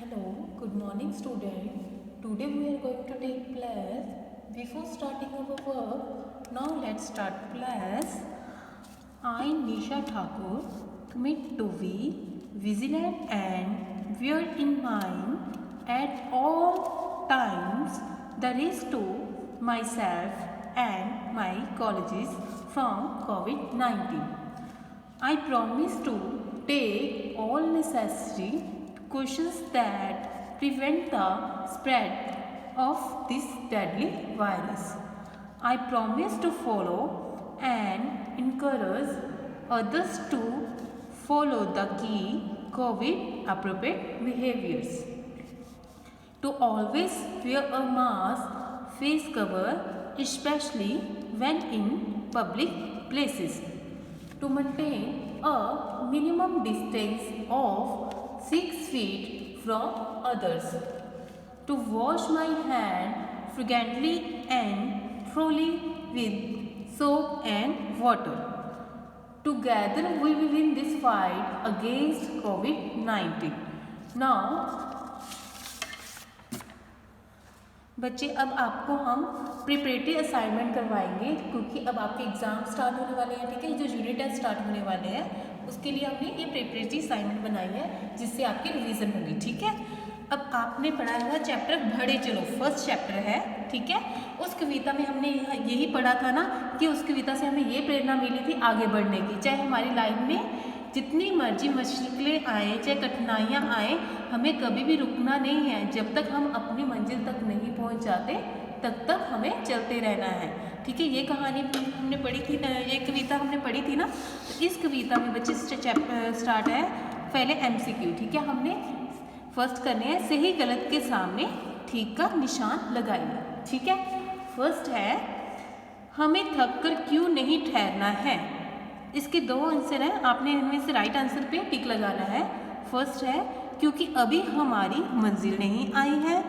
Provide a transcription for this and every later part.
Hello, good morning student. Today we are going to take class. Before starting our work, now let's start class. I, Nisha Thakur, commit to be vigilant and bear in mind at all times the risk to myself and my colleagues from COVID-19. I promise to take all necessary precautions that prevent the spread of this deadly virus. I promise to follow and encourage others to follow the key COVID appropriate behaviors. To always wear a mask, face cover, especially when in public places. To maintain a minimum distance of 6 feet from others. To wash my hand frequently and thoroughly with soap and water. Together we will win this fight against COVID-19. Now, बच्चे अब आपको हम preparatory assignment करवाएंगे क्योंकि अब आपके exam start होने वाले हैं। ठीक है, जो यूनिट टेस्ट स्टार्ट होने वाले हैं उसके लिए हमने ये प्रिपरेटरी असाइनमेंट बनाई है जिससे आपकी रिवीजन होगी। ठीक है, अब आपने पढ़ा हुआ चैप्टर बढ़े चलो, फर्स्ट चैप्टर है। ठीक है, उस कविता में हमने यही पढ़ा था ना कि उस कविता से हमें ये प्रेरणा मिली थी आगे बढ़ने की। चाहे हमारी लाइफ में जितनी मर्जी मुश्किलें आए, चाहे कठिनाइयाँ आए, हमें कभी भी रुकना नहीं है। जब तक हम अपनी मंजिल तक नहीं पहुंच जाते तब तक हमें चलते रहना है। ठीक है, ये कहानी हमने पढ़ी थी, ये कविता हमने पढ़ी थी ना। तो इस कविता में बच्चे चैप्टर स्टार्ट है पहले MCQ। ठीक है, हमने फर्स्ट करने हैं सही गलत के सामने ठीक का निशान लगाइए। ठीक है, फर्स्ट है हमें थक कर क्यों नहीं ठहरना है। इसके दो आंसर हैं, आपने इनमें से राइट आंसर पे टिक लगाना है। फर्स्ट है क्योंकि अभी हमारी मंजिल नहीं आई है,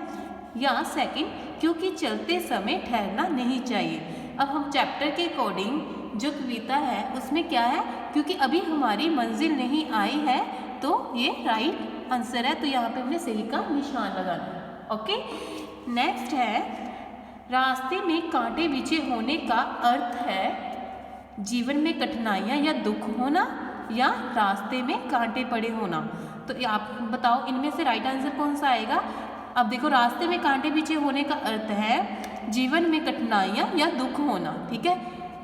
या सेकंड क्योंकि चलते समय ठहरना नहीं चाहिए। अब हम चैप्टर के अकॉर्डिंग जो कविता है उसमें क्या है, क्योंकि अभी हमारी मंजिल नहीं आई है, तो ये राइट आंसर है। तो यहाँ पे हमने सही का निशान लगाना है। ओके, नेक्स्ट है रास्ते में कांटे बिछे होने का अर्थ है जीवन में कठिनाइयाँ या दुख होना, या रास्ते में कांटे पड़े होना। तो आप बताओ इनमें से राइट आंसर कौन सा आएगा। अब देखो, रास्ते में कांटे बिछे होने का अर्थ है जीवन में कठिनाइयाँ या दुख होना। ठीक है,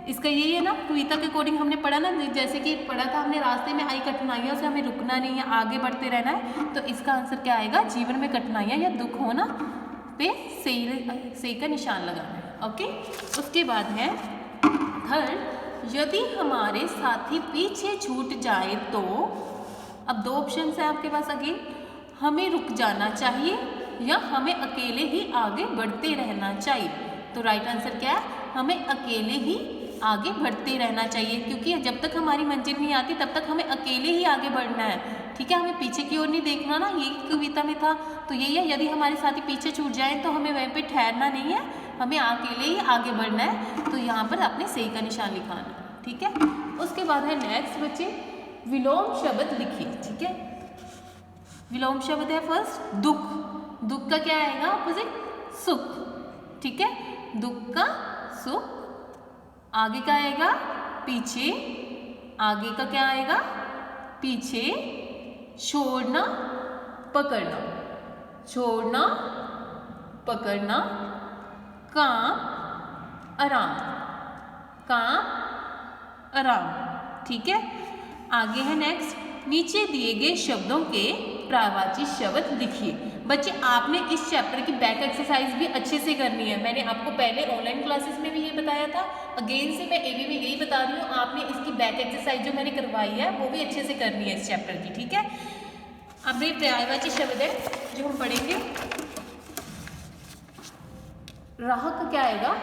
इसका यही है ना, कविता के अकॉर्डिंग हमने पढ़ा ना, जैसे कि पढ़ा था हमने रास्ते में आई कठिनाइयों से हमें रुकना नहीं है, आगे बढ़ते रहना है। तो इसका आंसर क्या आएगा, जीवन में कठिनाइयाँ या दुख होना पे सही का निशान लगाना है। ओके, उसके बाद है थर्ड, यदि हमारे साथी पीछे छूट जाए तो। अब दो ऑप्शन है आपके पास अगेन, हमें रुक जाना चाहिए या हमें अकेले ही आगे बढ़ते रहना चाहिए। तो राइट आंसर क्या है, हमें अकेले ही आगे बढ़ते रहना चाहिए, क्योंकि जब तक हमारी मंजिल नहीं आती तब तक हमें अकेले ही आगे बढ़ना है। ठीक है, हमें पीछे की ओर नहीं देखना ना, ये कविता में था। तो यही है, यदि हमारे साथी पीछे छूट जाए तो हमें वहीं पे ठहरना नहीं है, हमें अकेले ही आगे बढ़ना है। तो यहाँ पर आपने सही का निशान लिखाना है। ठीक है, उसके बाद है नेक्स्ट बच्चे विलोम शब्द लिखिए। ठीक है, विलोम शब्द है फर्स्ट दुख। दुख का क्या आएगा अपोजिट, सुख। ठीक है, दुख का सुख। आगे का आएगा पीछे, आगे का क्या आएगा पीछे। छोड़ना पकड़ना, छोड़ना पकड़ना। काम आराम, काम आराम। ठीक है, आगे है नेक्स्ट नीचे दिए गए शब्दों के पर्यायवाची शब्द लिखिए। बच्चे आपने इस चैप्टर की बैक एक्सरसाइज भी अच्छे से करनी है। मैंने आपको पहले ऑनलाइन क्लासेस में भी ये बताया था, अगेन से मैं एवी में यही बता रही हूँ, आपने इसकी बैक एक्सरसाइज जो मैंने करवाई है वो भी अच्छे से करनी है इस चैप्टर की। ठीक है, अब ये पर्यायवाची शब्द है जो हम पढ़ेंगे। राह का क्या आएगा,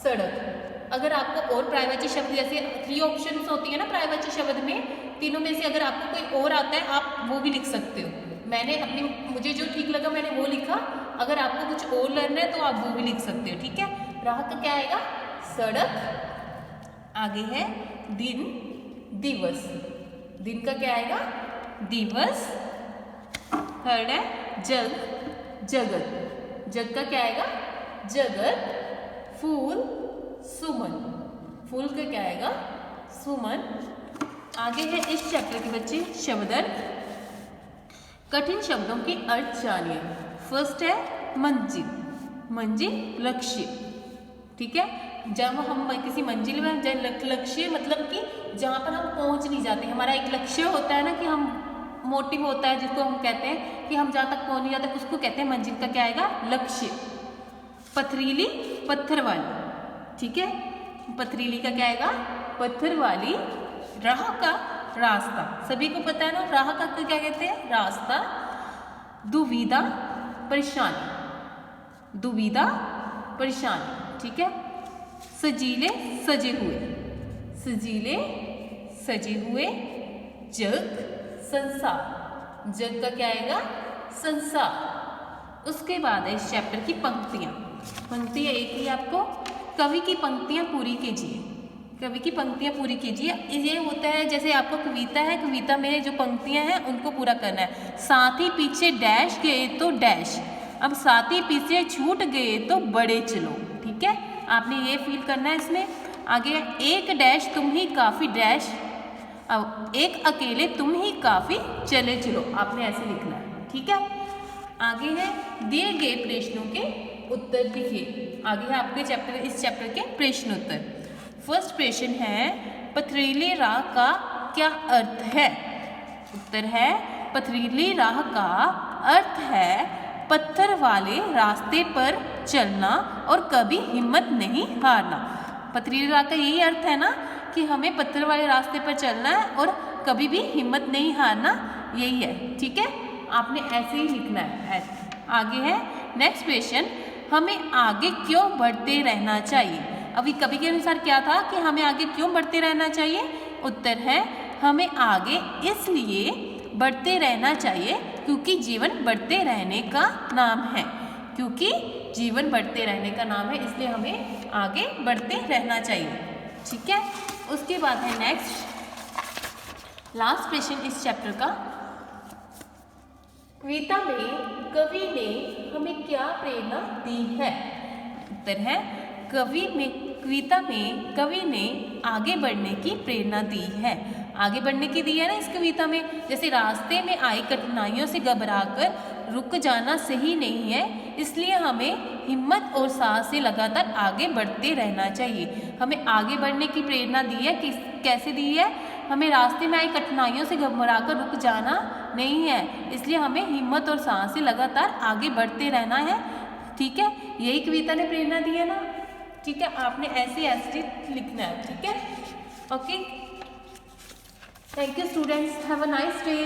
सड़क। अगर आपको और पर्यायवाची शब्द, जैसे 3 ऑप्शंस होती है ना पर्यायवाची शब्द में, तीनों में से अगर आपको कोई और आता है आप वो भी लिख सकते हो। मैंने मुझे जो ठीक लगा मैंने वो लिखा, अगर आपको कुछ और लर्न है तो आप वो भी लिख सकते हो। ठीक है, राह का क्या आएगा, सड़क। आगे है दिन, दिवस। दिन का क्या आएगा, दिवस। थर्ड है जग, जगत, जग का क्या आएगा जगत, फूल सुमन, फूल का क्या आएगा सुमन। आगे है इस चैप्टर के बच्चे शब्द अर्थ। कठिन शब्दों के अर्थ जानिए। फर्स्ट है मंजिल, मंजिल लक्ष्य, ठीक है। जब हम किसी मंजिल में लक्ष्य मतलब कि जहाँ पर हम पहुँच नहीं जाते, हमारा एक लक्ष्य होता है ना कि हम मोटिव होता है जिसको हम कहते हैं कि हम जहाँ तक पहुँच नहीं जाते, उसको कहते हैं मंजिल का क्या आएगा लक्ष्य। पथरीली पत्थर वाली, ठीक है, पथरीली का क्या आएगा पत्थर वाली। राह का रास्ता, सभी को पता है ना राह का क्या कहते हैं रास्ता। दुविधा परेशानी, दुविधा परेशानी, ठीक है। सजीले सजे हुए, सजीले सजे हुए। जग संसार, जग का क्या आएगा संसार। उसके बाद है इस चैप्टर की पंक्तियां। पंक्तियां एक ही आपको, कवि की पंक्तियां पूरी कीजिए, कवि की पंक्तियां पूरी कीजिए। ये होता है जैसे आपको कविता है, कविता में जो पंक्तियां हैं उनको पूरा करना है। साथ ही पीछे डैश गए तो डैश, अब साथ ही पीछे छूट गए तो बड़े चलो, ठीक है, आपने ये फील करना है इसमें। आगे एक डैश तुम ही काफ़ी डैश, अब एक अकेले तुम ही काफ़ी चले चलो, आपने ऐसे लिखना है, ठीक है। आगे है दिए गए प्रश्नों के उत्तर लिखिए। आगे है आपके चैप्टर, इस चैप्टर के प्रश्न उत्तर। फर्स्ट प्रश्न है पथरीली राह का क्या अर्थ है। उत्तर है पथरीली राह का अर्थ है पत्थर वाले रास्ते पर चलना और कभी हिम्मत नहीं हारना। पथरीली राह का यही अर्थ है ना कि हमें पत्थर वाले रास्ते पर चलना है और कभी भी हिम्मत नहीं हारना, यही है, ठीक है, आपने ऐसे ही लिखना है। आगे है नेक्स्ट क्वेश्चन, हमें आगे क्यों बढ़ते रहना चाहिए। अभी कवि के अनुसार क्या था कि हमें आगे क्यों बढ़ते रहना चाहिए। उत्तर है हमें आगे इसलिए बढ़ते रहना चाहिए क्योंकि जीवन बढ़ते रहने का नाम है, क्योंकि जीवन बढ़ते रहने का नाम है, इसलिए हमें आगे बढ़ते रहना चाहिए, ठीक है। उसके बाद है नेक्स्ट लास्ट क्वेश्चन इस चैप्टर का। कविता में कवि ने हमें क्या प्रेरणा दी है। उत्तर है कविता में कवि ने आगे बढ़ने की प्रेरणा दी है। आगे बढ़ने की दी है ना इस कविता में, जैसे रास्ते में आई कठिनाइयों से घबराकर रुक जाना सही नहीं है, इसलिए हमें हिम्मत और साहस से लगातार आगे बढ़ते रहना चाहिए। हमें आगे बढ़ने की प्रेरणा दी है, कैसे दी है, हमें रास्ते में आई कठिनाइयों से घबराकर रुक जाना नहीं है, इसलिए हमें हिम्मत और साहस से लगातार आगे बढ़ते रहना है, ठीक है। यही कविता ने प्रेरणा दी है ना, ठीक है, आपने ऐसे लिखना है, ठीक है, okay. Thank you students, have a nice day.